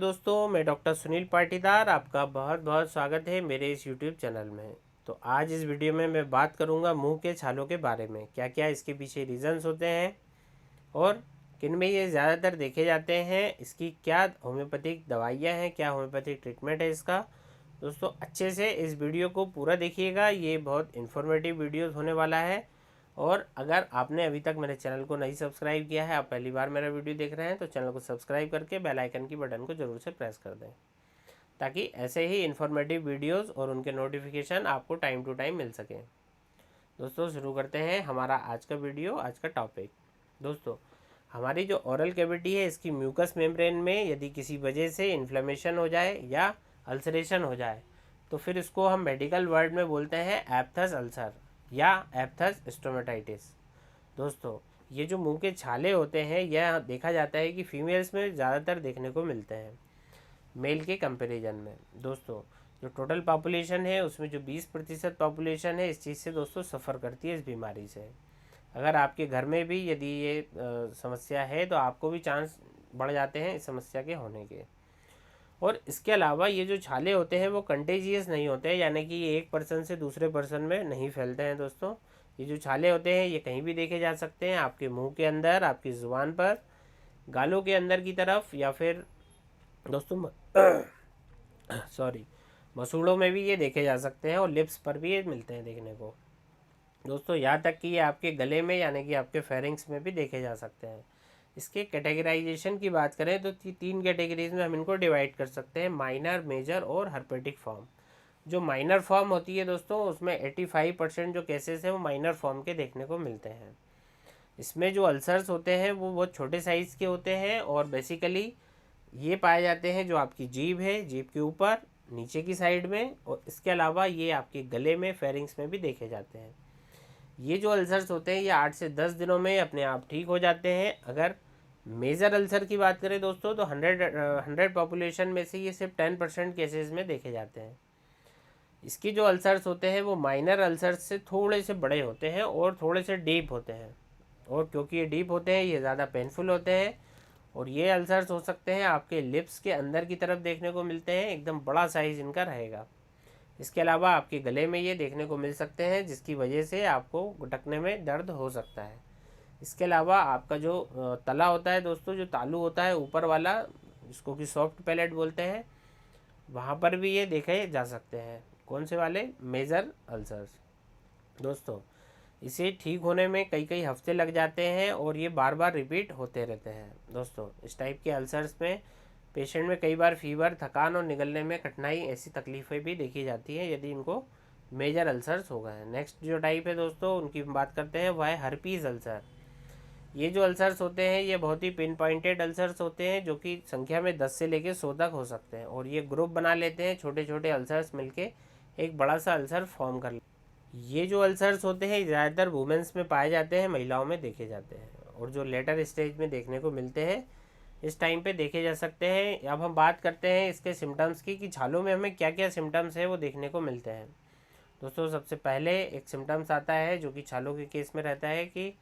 दोस्तों, मैं डॉक्टर सुनील पाटीदार आपका बहुत बहुत स्वागत है मेरे इस यूट्यूब चैनल में। तो आज इस वीडियो में मैं बात करूंगा मुंह के छालों के बारे में, क्या क्या इसके पीछे रीजंस होते हैं और किन में ये ज़्यादातर देखे जाते हैं, इसकी क्या होम्योपैथिक दवाइयाँ हैं, क्या होम्योपैथिक ट्रीटमेंट है इसका। दोस्तों, अच्छे से इस वीडियो को पूरा देखिएगा, ये बहुत इन्फॉर्मेटिव वीडियो होने वाला है। और अगर आपने अभी तक मेरे चैनल को नहीं सब्सक्राइब किया है, आप पहली बार मेरा वीडियो देख रहे हैं, तो चैनल को सब्सक्राइब करके बेल आइकन की बटन को ज़रूर से प्रेस कर दें, ताकि ऐसे ही इन्फॉर्मेटिव वीडियोस और उनके नोटिफिकेशन आपको टाइम टू टाइम मिल सकें। दोस्तों, शुरू करते हैं हमारा आज का वीडियो, आज का टॉपिक। दोस्तों, हमारी जो ओरल कैविटी है, इसकी म्यूकस मेम्ब्रेन में यदि किसी वजह से इन्फ्लेमेशन हो जाए या अल्सरेशन हो जाए, तो फिर इसको हम मेडिकल वर्ड में बोलते हैं एप्थस अल्सर या एप्थस स्टोमेटाइटिस। दोस्तों, ये जो मुंह के छाले होते हैं, यह देखा जाता है कि फीमेल्स में ज़्यादातर देखने को मिलते हैं मेल के कंपैरिजन में। दोस्तों, जो टोटल पॉपुलेशन है उसमें जो 20% पॉपुलेशन है इस चीज़ से दोस्तों सफ़र करती है, इस बीमारी से। अगर आपके घर में भी यदि ये समस्या है तो आपको भी चांस बढ़ जाते हैं इस समस्या के होने के। और इसके अलावा ये जो छाले होते हैं वो कंटेजियस नहीं होते हैं, यानी कि ये एक पर्सन से दूसरे पर्सन में नहीं फैलते हैं। दोस्तों, ये जो छाले होते हैं ये कहीं भी देखे जा सकते हैं, आपके मुंह के अंदर, आपकी ज़ुबान पर, गालों के अंदर की तरफ, या फिर दोस्तों सॉरी मसूड़ों में भी ये देखे जा सकते हैं और लिप्स पर भी ये मिलते हैं देखने को। दोस्तों, यहाँ तक कि ये आपके गले में यानी कि आपके फेरिंग्स में भी देखे जा सकते हैं। इसके कैटेगराइजेशन की बात करें तो तीन कैटेगरीज में हम इनको डिवाइड कर सकते हैं, माइनर, मेजर और हर्पेटिक फॉर्म। जो माइनर फॉर्म होती है दोस्तों, उसमें 85% जो केसेस हैं वो माइनर फॉर्म के देखने को मिलते हैं। इसमें जो अल्सर्स होते हैं वो बहुत छोटे साइज़ के होते हैं और बेसिकली ये पाए जाते हैं जो आपकी जीभ है, जीभ के ऊपर नीचे की साइड में, और इसके अलावा ये आपके गले में, फेरिंग्स में भी देखे जाते हैं। ये जो अल्सर्स होते हैं ये 8 से 10 दिनों में अपने आप ठीक हो जाते हैं। अगर मेजर अल्सर की बात करें दोस्तों, तो 100 पॉपुलेशन में से ये सिर्फ 10% केसेस में देखे जाते हैं। इसकी जो अल्सर्स होते हैं वो माइनर अल्सर्स से थोड़े से बड़े होते हैं और थोड़े से डीप होते हैं, और क्योंकि ये डीप होते हैं ये ज़्यादा पेनफुल होते हैं। और ये अल्सर्स हो सकते हैं आपके लिप्स के अंदर की तरफ देखने को मिलते हैं, एकदम बड़ा साइज़ इनका रहेगा। इसके अलावा आपके गले में ये देखने को मिल सकते हैं, जिसकी वजह से आपको गुटकने में दर्द हो सकता है। इसके अलावा आपका जो तला होता है दोस्तों, जो तालू होता है ऊपर वाला, जिसको कि सॉफ्ट पैलेट बोलते हैं, वहाँ पर भी ये देखे जा सकते हैं। कौन से वाले? Major ulcers. दोस्तों, इसे ठीक होने में कई कई हफ्ते लग जाते हैं और ये बार बार रिपीट होते रहते हैं। दोस्तों, इस टाइप के अल्सर्स में पेशेंट में कई बार फीवर, थकान और निगलने में कठिनाई, ऐसी तकलीफ़ें भी देखी जाती हैं यदि इनको मेजर अल्सर्स हो गए हैं। नेक्स्ट जो टाइप है दोस्तों, उनकी बात करते हैं, वह है हर्पीज़ अल्सर। ये जो अल्सर्स होते हैं ये बहुत ही पिन पॉइंटेड अल्सर्स होते हैं, जो कि संख्या में 10 से लेकर 100 तक हो सकते हैं, और ये ग्रुप बना लेते हैं, छोटे छोटे अल्सर्स मिलके एक बड़ा सा अल्सर फॉर्म कर लेते हैं। ये जो अल्सर्स होते हैं ज़्यादातर वुमेंस में पाए जाते हैं, महिलाओं में देखे जाते हैं, और जो लेटर स्टेज में देखने को मिलते हैं इस टाइम पे देखे जा सकते हैं। अब हम बात करते हैं इसके सिम्टम्स की, कि छालों में हमें क्या क्या सिम्टम्स है वो देखने को मिलते हैं। दोस्तों, सबसे पहले एक सिम्टम्स आता है जो कि छालों के केस में रहता है, कि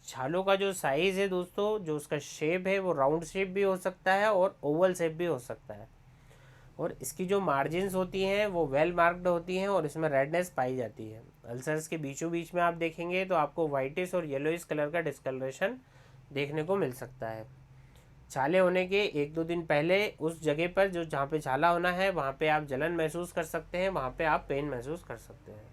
छालों का जो साइज़ है दोस्तों, जो उसका शेप है वो राउंड शेप भी हो सकता है और ओवल शेप भी हो सकता है, और इसकी जो मार्जिन्स होती हैं वो वेल मार्क्ड होती हैं और इसमें रेडनेस पाई जाती है। अल्सर्स के बीचों बीच में आप देखेंगे तो आपको वाइटिश और येलोइश कलर का डिस्कलरेशन देखने को मिल सकता है। छाले होने के 1-2 दिन पहले उस जगह पर जो जहाँ पे छाला होना है वहाँ पे आप जलन महसूस कर सकते हैं, वहाँ पे आप पेन महसूस कर सकते हैं।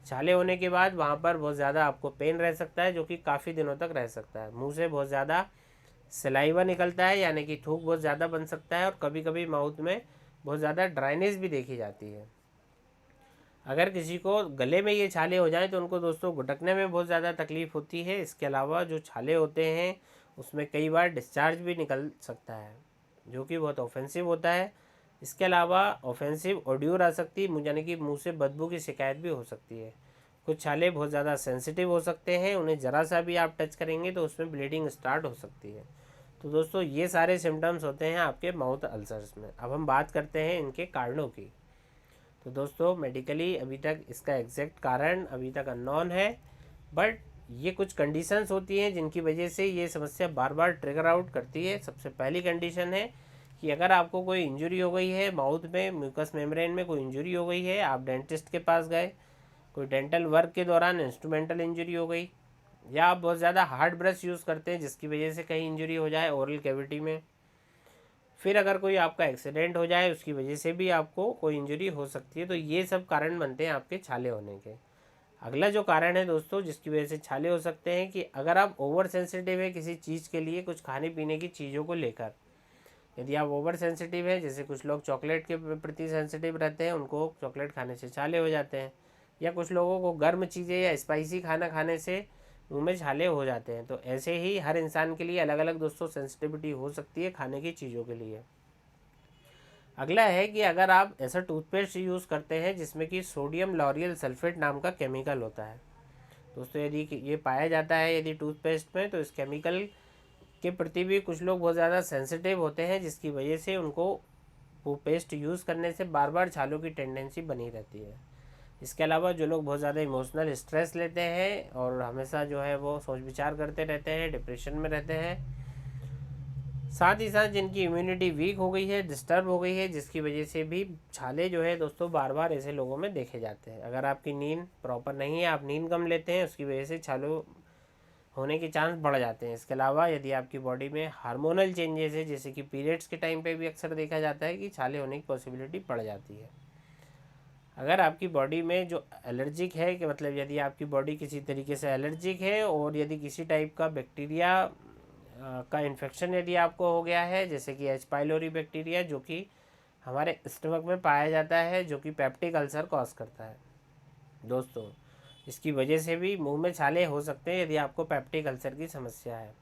छाले होने के बाद वहाँ पर बहुत ज़्यादा आपको पेन रह सकता है, जो कि काफ़ी दिनों तक रह सकता है। मुंह से बहुत ज़्यादा सलाइवा निकलता है, यानी कि थूक बहुत ज़्यादा बन सकता है, और कभी कभी माउथ में बहुत ज़्यादा ड्राइनेस भी देखी जाती है। अगर किसी को गले में ये छाले हो जाएं तो उनको दोस्तों गुटकने में बहुत ज़्यादा तकलीफ़ होती है। इसके अलावा जो छाले होते हैं उसमें कई बार डिस्चार्ज भी निकल सकता है, जो कि बहुत ऑफेंसिव होता है। इसके अलावा ऑफेंसिव ऑड्यूर आ सकती है, यानी कि मुंह से बदबू की शिकायत भी हो सकती है। कुछ छाले बहुत ज़्यादा सेंसिटिव हो सकते हैं, उन्हें ज़रा सा भी आप टच करेंगे तो उसमें ब्लीडिंग स्टार्ट हो सकती है। तो दोस्तों, ये सारे सिम्टम्स होते हैं आपके माउथ अल्सर्स में। अब हम बात करते हैं इनके कारणों की। तो दोस्तों, मेडिकली अभी तक इसका एग्जैक्ट कारण अभी तक अननोन है, बट ये कुछ कंडीशंस होती हैं जिनकी वजह से ये समस्या बार बार ट्रिगर आउट करती है। सबसे पहली कंडीशन है कि अगर आपको कोई इंजरी हो गई है माउथ में, म्यूकस मेम्ब्रेन में कोई इंजरी हो गई है, आप डेंटिस्ट के पास गए, कोई डेंटल वर्क के दौरान इंस्ट्रूमेंटल इंजरी हो गई, या आप बहुत ज़्यादा हार्ड ब्रश यूज़ करते हैं जिसकी वजह से कहीं इंजरी हो जाए ओरल कैविटी में, फिर अगर कोई आपका एक्सीडेंट हो जाए उसकी वजह से भी आपको कोई इंजरी हो सकती है, तो ये सब कारण बनते हैं आपके छाले होने के। अगला जो कारण है दोस्तों जिसकी वजह से छाले हो सकते हैं, कि अगर आप ओवर सेंसिटिव है किसी चीज़ के लिए, कुछ खाने पीने की चीज़ों को लेकर, यदि आप ओवर सेंसिटिव है, जैसे कुछ लोग चॉकलेट के प्रति सेंसिटिव रहते हैं, उनको चॉकलेट खाने से छाले हो जाते हैं, या कुछ लोगों को गर्म चीज़ें या स्पाइसी खाना खाने से मुंह में छाले हो जाते हैं। तो ऐसे ही हर इंसान के लिए अलग अलग दोस्तों सेंसिटिविटी हो सकती है खाने की चीज़ों के लिए। अगला है कि अगर आप ऐसा टूथपेस्ट यूज़ करते हैं जिसमें कि सोडियम लॉरियल सल्फेट नाम का केमिकल होता है दोस्तों, यदि ये पाया जाता है यदि टूथपेस्ट में, तो इस केमिकल के प्रति भी कुछ लोग बहुत ज़्यादा सेंसिटिव होते हैं, जिसकी वजह से उनको वो पेस्ट यूज़ करने से बार बार छालों की टेंडेंसी बनी रहती है। इसके अलावा जो लोग बहुत ज़्यादा इमोशनल स्ट्रेस लेते हैं और हमेशा जो है वो सोच विचार करते रहते हैं, डिप्रेशन में रहते हैं, साथ ही साथ जिनकी इम्यूनिटी वीक हो गई है, डिस्टर्ब हो गई है, जिसकी वजह से भी छाले जो है दोस्तों बार बार ऐसे लोगों में देखे जाते हैं। अगर आपकी नींद प्रॉपर नहीं है, आप नींद कम लेते हैं, उसकी वजह से छालों होने के चांस बढ़ जाते हैं। इसके अलावा यदि आपकी बॉडी में हार्मोनल चेंजेस है, जैसे कि पीरियड्स के टाइम पे भी अक्सर देखा जाता है कि छाले होने की पॉसिबिलिटी बढ़ जाती है। अगर आपकी बॉडी में जो एलर्जिक है, कि मतलब यदि आपकी बॉडी किसी तरीके से एलर्जिक है, और यदि किसी टाइप का बैक्टीरिया का इन्फेक्शन यदि आपको हो गया है, जैसे कि एच पाइलोरी बैक्टीरिया जो कि हमारे स्टमक में पाया जाता है, जो कि पेप्टिक अल्सर कॉज करता है दोस्तों, इसकी वजह से भी मुंह में छाले हो सकते हैं यदि आपको पेप्टिक अल्सर की समस्या है।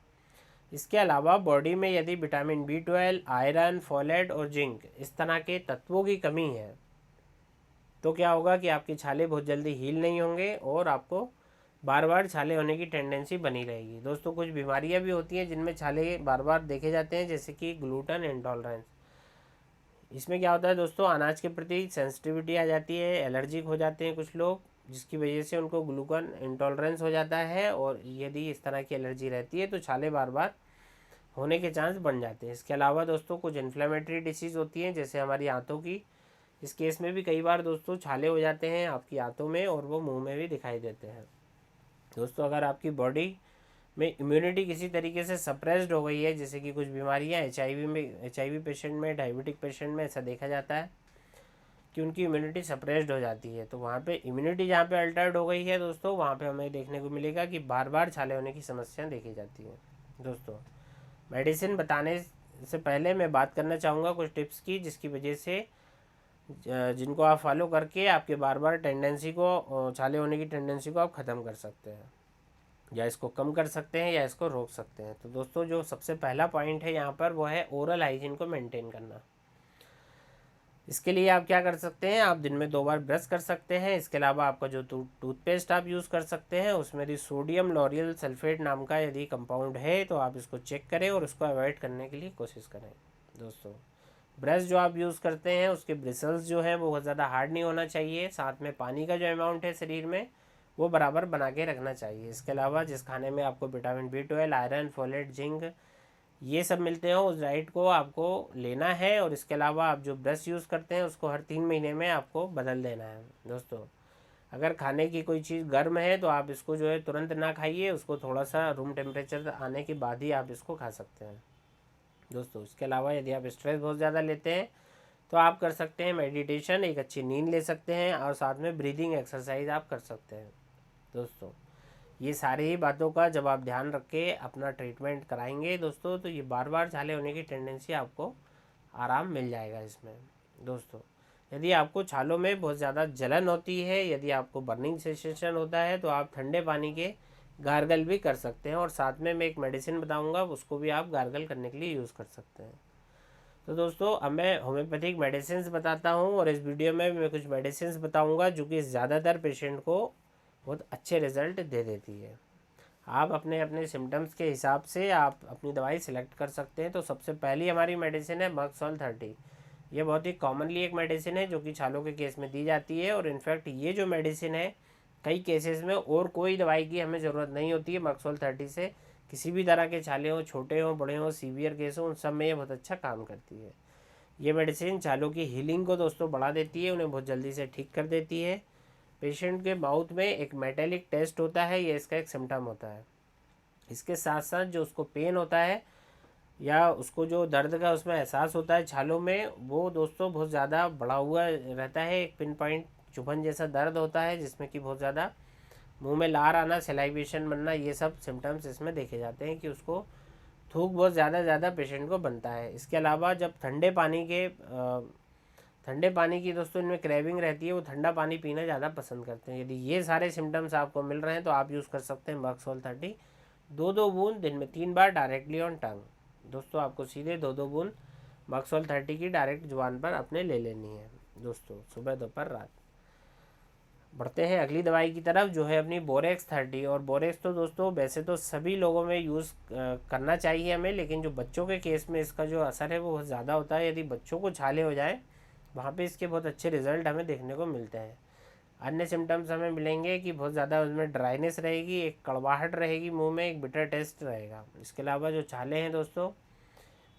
इसके अलावा बॉडी में यदि विटामिन B12, आयरन, फोलेट और जिंक इस तरह के तत्वों की कमी है, तो क्या होगा कि आपके छाले बहुत जल्दी हील नहीं होंगे और आपको बार बार छाले होने की टेंडेंसी बनी रहेगी दोस्तों। कुछ बीमारियां भी होती हैं जिनमें छाले बार बार देखे जाते हैं, जैसे कि ग्लूटेन इंटॉलरेंस। इसमें क्या होता है दोस्तों, अनाज के प्रति सेंसिटिविटी आ जाती है, एलर्जिक हो जाते हैं कुछ लोग, जिसकी वजह से उनको ग्लूटेन इंटॉलरेंस हो जाता है, और यदि इस तरह की एलर्जी रहती है तो छाले बार बार होने के चांस बन जाते हैं। इसके अलावा दोस्तों कुछ इन्फ्लेमेटरी डिसीज़ होती हैं, जैसे हमारी आंतों की, इस केस में भी कई बार दोस्तों छाले हो जाते हैं आपकी आंतों में, और वो मुंह में भी दिखाई देते हैं दोस्तों। अगर आपकी बॉडी में इम्यूनिटी किसी तरीके से सप्रेस्ड हो गई है, जैसे कि कुछ बीमारियां एच आई वी पेशेंट में, डायबिटिक पेशेंट में ऐसा देखा जाता है कि उनकी इम्यूनिटी सप्रेस्ड हो जाती है, तो वहाँ पे इम्यूनिटी जहाँ पे अल्टर्ड हो गई है दोस्तों, वहाँ पे हमें देखने को मिलेगा कि बार बार छाले होने की समस्या देखी जाती है दोस्तों। मेडिसिन बताने से पहले मैं बात करना चाहूँगा कुछ टिप्स की, जिसकी वजह से जिनको आप फॉलो करके आपके बार बार टेंडेंसी को, छाले होने की टेंडेंसी को आप ख़त्म कर सकते हैं, या इसको कम कर सकते हैं, या इसको रोक सकते हैं। तो दोस्तों जो सबसे पहला पॉइंट है यहाँ पर, वो है ओरल हाइजीन को मेंटेन करना। इसके लिए आप क्या कर सकते हैं, आप दिन में 2 बार ब्रश कर सकते हैं। इसके अलावा आपका जो टूथपेस्ट आप यूज़ कर सकते हैं, उसमें यदि सोडियम लॉरियल सल्फेट नाम का यदि कंपाउंड है, तो आप इसको चेक करें और उसको अवॉइड करने के लिए कोशिश करें दोस्तों। ब्रश जो आप यूज़ करते हैं उसके ब्रिसल्स जो हैं वो बहुत ज़्यादा हार्ड नहीं होना चाहिए, साथ में पानी का जो अमाउंट है शरीर में वो बराबर बना के रखना चाहिए। इसके अलावा जिस खाने में आपको vitamin B12, iron, folate, zinc ये सब मिलते हैं, उस डाइट को आपको लेना है। और इसके अलावा आप जो ब्रश यूज़ करते हैं उसको हर 3 महीने में आपको बदल देना है दोस्तों। अगर खाने की कोई चीज़ गर्म है तो आप इसको जो है तुरंत ना खाइए, उसको थोड़ा सा रूम टेम्परेचर आने के बाद ही आप इसको खा सकते हैं दोस्तों। इसके अलावा यदि आप स्ट्रेस बहुत ज़्यादा लेते हैं तो आप कर सकते हैं मेडिटेशन, एक अच्छी नींद ले सकते हैं, और साथ में ब्रीदिंग एक्सरसाइज आप कर सकते हैं दोस्तों। ये सारी ही बातों का जब आप ध्यान रख के अपना ट्रीटमेंट कराएंगे दोस्तों, तो ये बार बार छाले होने की टेंडेंसी आपको आराम मिल जाएगा इसमें दोस्तों। यदि आपको छालों में बहुत ज़्यादा जलन होती है, यदि आपको बर्निंग सेंसेशन होता है, तो आप ठंडे पानी के गार्गल भी कर सकते हैं, और साथ में मैं एक मेडिसिन बताऊंगा उसको भी आप गार्गल करने के लिए यूज़ कर सकते हैं। तो दोस्तों अब मैं होम्योपैथिक मेडिसिन बताता हूँ, और इस वीडियो में मैं कुछ मेडिसिन बताऊँगा जो कि ज़्यादातर पेशेंट को बहुत अच्छे रिज़ल्ट दे देती है। आप अपने अपने सिम्टम्स के हिसाब से आप अपनी दवाई सिलेक्ट कर सकते हैं। तो सबसे पहली हमारी मेडिसिन है मक्सोल 30। ये बहुत ही कॉमनली एक मेडिसिन है जो कि छालों के केस में दी जाती है, और इनफैक्ट ये जो मेडिसिन है कई केसेस में और कोई दवाई की हमें ज़रूरत नहीं होती है। मक्सोल 30 से किसी भी तरह के छाले हों, छोटे हों, बड़े हों, सीवियर केस हों, उन सब में ये बहुत अच्छा काम करती है। ये मेडिसिन छालों की हीलिंग को दोस्तों बढ़ा देती है, उन्हें बहुत जल्दी से ठीक कर देती है। पेशेंट के माउथ में एक मेटेलिक टेस्ट होता है, ये इसका एक सिम्टम होता है। इसके साथ साथ जो उसको पेन होता है या उसको जो दर्द का उसमें एहसास होता है छालों में, वो दोस्तों बहुत ज़्यादा बढ़ा हुआ रहता है। एक पिन पॉइंट चुभन जैसा दर्द होता है जिसमें कि बहुत ज़्यादा मुंह में लार आना, सेलाइवेशन बनना, ये सब सिम्टम्स इसमें देखे जाते हैं कि उसको थूक बहुत ज़्यादा पेशेंट को बनता है। इसके अलावा जब ठंडे पानी की दोस्तों इनमें क्रेविंग रहती है, वो ठंडा पानी पीना ज़्यादा पसंद करते हैं। यदि ये सारे सिम्टम्स आपको मिल रहे हैं तो आप यूज़ कर सकते हैं मक्सोल 30। 2-2 बूंद दिन में 3 बार डायरेक्टली ऑन टंग। दोस्तों आपको सीधे 2-2 बूंद मक्सोल 30 की डायरेक्ट जुबान पर अपने ले लेनी है दोस्तों, सुबह दोपहर रात। बढ़ते हैं अगली दवाई की तरफ जो है अपनी बोरेक्स 30। और बोरेक्स तो दोस्तों वैसे तो सभी लोगों में यूज़ करना चाहिए हमें, लेकिन जो बच्चों के केस में इसका जो असर है वो बहुत ज़्यादा होता है। यदि बच्चों को छाले हो जाए वहाँ पे इसके बहुत अच्छे रिजल्ट हमें देखने को मिलते हैं। अन्य सिम्टम्स हमें मिलेंगे कि बहुत ज़्यादा उसमें ड्राइनेस रहेगी, एक कड़वाहट रहेगी मुंह में, एक बिटर टेस्ट रहेगा। इसके अलावा जो छाले हैं दोस्तों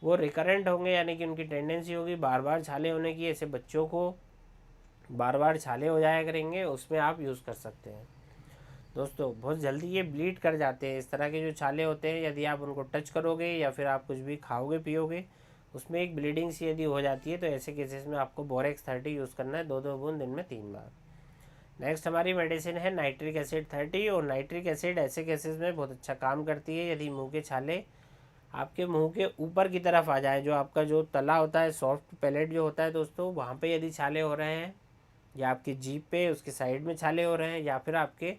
वो रिकरेंट होंगे, यानी कि उनकी टेंडेंसी होगी बार बार छाले होने की। ऐसे बच्चों को बार बार छाले हो जाया करेंगे, उसमें आप यूज़ कर सकते हैं दोस्तों। बहुत जल्दी ये ब्लीड कर जाते हैं। इस तरह के जो छाले होते हैं यदि आप उनको टच करोगे या फिर आप कुछ भी खाओगे पियोगे उसमें एक ब्लीडिंग सी यदि हो जाती है, तो ऐसे केसेस में आपको बोरेक्स 30 यूज़ करना है, 2-2 बूंद दिन में 3 बार। नेक्स्ट हमारी मेडिसिन है नाइट्रिक एसिड 30। और नाइट्रिक एसिड ऐसे केसेस में बहुत अच्छा काम करती है यदि मुंह के छाले आपके मुंह के ऊपर की तरफ आ जाए। जो आपका जो तला होता है, सॉफ्ट पैलेट जो होता है दोस्तों, वहाँ पे यदि छाले हो रहे हैं, या आपकी जीभ पे उसके साइड में छाले हो रहे हैं, या फिर आपके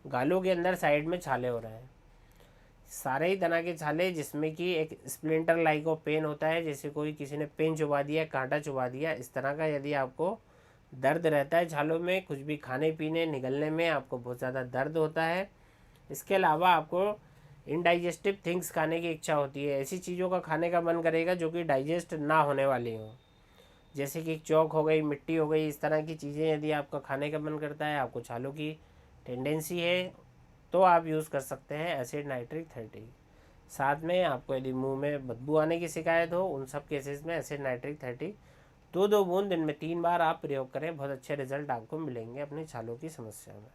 गालों के अंदर साइड में छाले हो रहे हैं, सारे ही तरह के छाले जिसमें कि एक स्प्लिंटर लाइक ऑफ पेन होता है, जैसे कोई किसी ने पेन चुबा दिया, कांटा चुबा दिया, इस तरह का यदि आपको दर्द रहता है छालों में, कुछ भी खाने पीने निगलने में आपको बहुत ज़्यादा दर्द होता है, इसके अलावा आपको इनडाइजेस्टिव थिंग्स खाने की इच्छा होती है, ऐसी चीज़ों का खाने का मन करेगा जो कि डाइजेस्ट ना होने वाली हो, जैसे कि चौक हो गई, मिट्टी हो गई, इस तरह की चीज़ें यदि आपका खाने का मन करता है, आपको छालों की टेंडेंसी है, तो आप यूज़ कर सकते हैं एसिड नाइट्रिक 30। साथ में आपको यदि मुंह में बदबू आने की शिकायत हो, उन सब केसेस में एसिड नाइट्रिक 30 2-2 बूंद दिन में 3 बार आप प्रयोग करें, बहुत अच्छे रिजल्ट आपको मिलेंगे अपनी छालों की समस्या में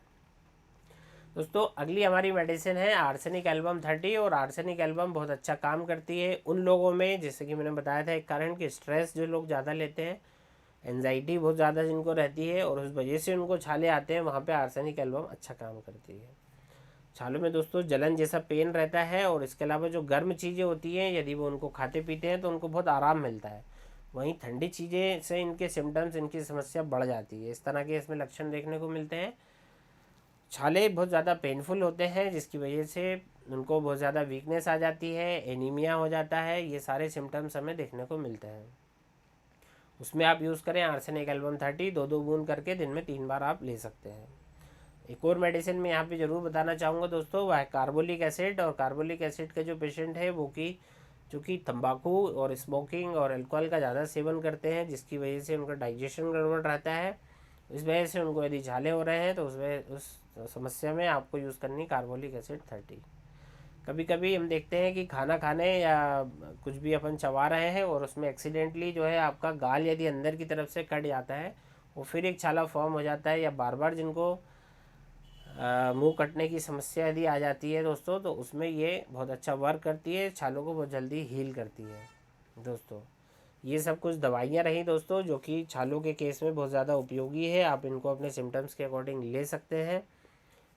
दोस्तों। अगली हमारी मेडिसिन है आर्सेनिक एल्बम 30। और आर्सेनिक एल्बम बहुत अच्छा काम करती है उन लोगों में, जैसे कि मैंने बताया था एक कारण कि स्ट्रेस जो लोग ज़्यादा लेते हैं, एनजाइटी बहुत ज़्यादा जिनको रहती है और उस वजह से उनको छाले आते हैं, वहाँ पे आर्सेनिक एल्बम अच्छा काम करती है। छालों में दोस्तों जलन जैसा पेन रहता है, और इसके अलावा जो गर्म चीज़ें होती हैं यदि वो उनको खाते पीते हैं तो उनको बहुत आराम मिलता है। वहीं ठंडी चीज़ें से इनके सिम्टम्स, इनकी समस्या बढ़ जाती है। इस तरह के इसमें लक्षण देखने को मिलते हैं। छाले बहुत ज़्यादा पेनफुल होते हैं जिसकी वजह से उनको बहुत ज़्यादा वीकनेस आ जाती है, एनीमिया हो जाता है, ये सारे सिम्टम्स हमें देखने को मिलते हैं। उसमें आप यूज़ करें आर्सेनिक एल्बम 30, 2-2 बूंद करके दिन में 3 बार आप ले सकते हैं। एक और मेडिसिन मैं यहाँ पे ज़रूर बताना चाहूँगा दोस्तों, वह है कार्बोलिक एसिड। और कार्बोलिक एसिड का जो पेशेंट है वो कि जो कि तंबाकू और स्मोकिंग और अल्कोहल का ज़्यादा सेवन करते हैं, जिसकी वजह से उनका डाइजेशन गड़बड़ रहता है, इस वजह से उनको यदि छाले हो रहे हैं तो उस समस्या में आपको यूज़ करनी कार्बोलिक एसिड 30। कभी कभी हम देखते हैं कि खाना खाने या कुछ भी अपन चबा रहे हैं और उसमें एक्सीडेंटली जो है आपका गाल यदि अंदर की तरफ से कट जाता है, वो फिर एक छाला फॉर्म हो जाता है, या बार बार जिनको मुंह कटने की समस्या यदि आ जाती है दोस्तों, तो उसमें ये बहुत अच्छा वर्क करती है, छालों को बहुत जल्दी हील करती है दोस्तों। ये सब कुछ दवाइयाँ रहीं दोस्तों जो कि छालों के केस में बहुत ज़्यादा उपयोगी है, आप इनको अपने सिम्टम्स के अकॉर्डिंग ले सकते हैं।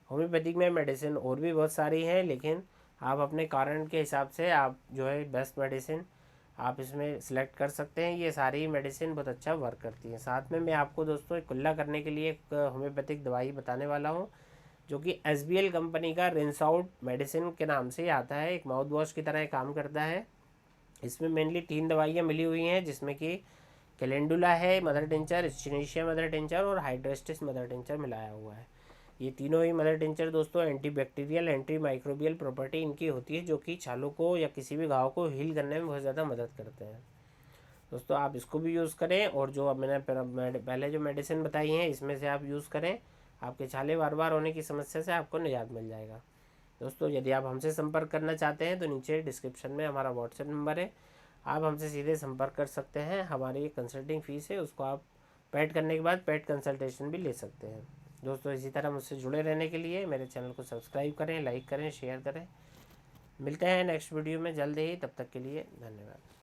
होम्योपैथिक में मेडिसिन और भी बहुत सारी हैं, लेकिन आप अपने कारण के हिसाब से आप जो है बेस्ट मेडिसिन आप इसमें सिलेक्ट कर सकते हैं। ये सारी मेडिसिन बहुत अच्छा वर्क करती हैं। साथ में मैं आपको दोस्तों एक कुल्ला करने के लिए एक होम्योपैथिक दवाई बताने वाला हूँ, जो कि SBL कंपनी का रिंस आउट मेडिसिन के नाम से आता है, एक माउथ वॉश की तरह काम करता है। इसमें मेनली 3 दवाइयाँ मिली हुई हैं, जिसमें कि कैलेंडुला है मदर टिंचर, स्टिनेशिया मदर टिंचर और हाइड्रोस्टिस मदर टिंचर मिलाया हुआ है। ये तीनों ही मदर टिंचर दोस्तों anti bacterial, anti microbial property इनकी होती है, जो कि छालों को या किसी भी घाव को हील करने में बहुत ज़्यादा मदद करते हैं दोस्तों। आप इसको भी यूज़ करें, और जो अब मैंने पहले जो मेडिसिन बताई हैं इसमें से आप यूज़ करें, आपके छाले बार बार होने की समस्या से आपको निजात मिल जाएगा दोस्तों। यदि आप हमसे संपर्क करना चाहते हैं तो नीचे डिस्क्रिप्शन में हमारा व्हाट्सएप नंबर है, आप हमसे सीधे संपर्क कर सकते हैं। हमारी ये कंसल्टिंग फ़ीस है, उसको आप पेड करने के बाद पेड कंसल्टेशन भी ले सकते हैं। दोस्तों, इसी तरह मुझसे जुड़े रहने के लिए मेरे चैनल को सब्सक्राइब करें, लाइक करें, शेयर करें। मिलते हैं नेक्स्ट वीडियो में जल्द ही, तब तक के लिए धन्यवाद।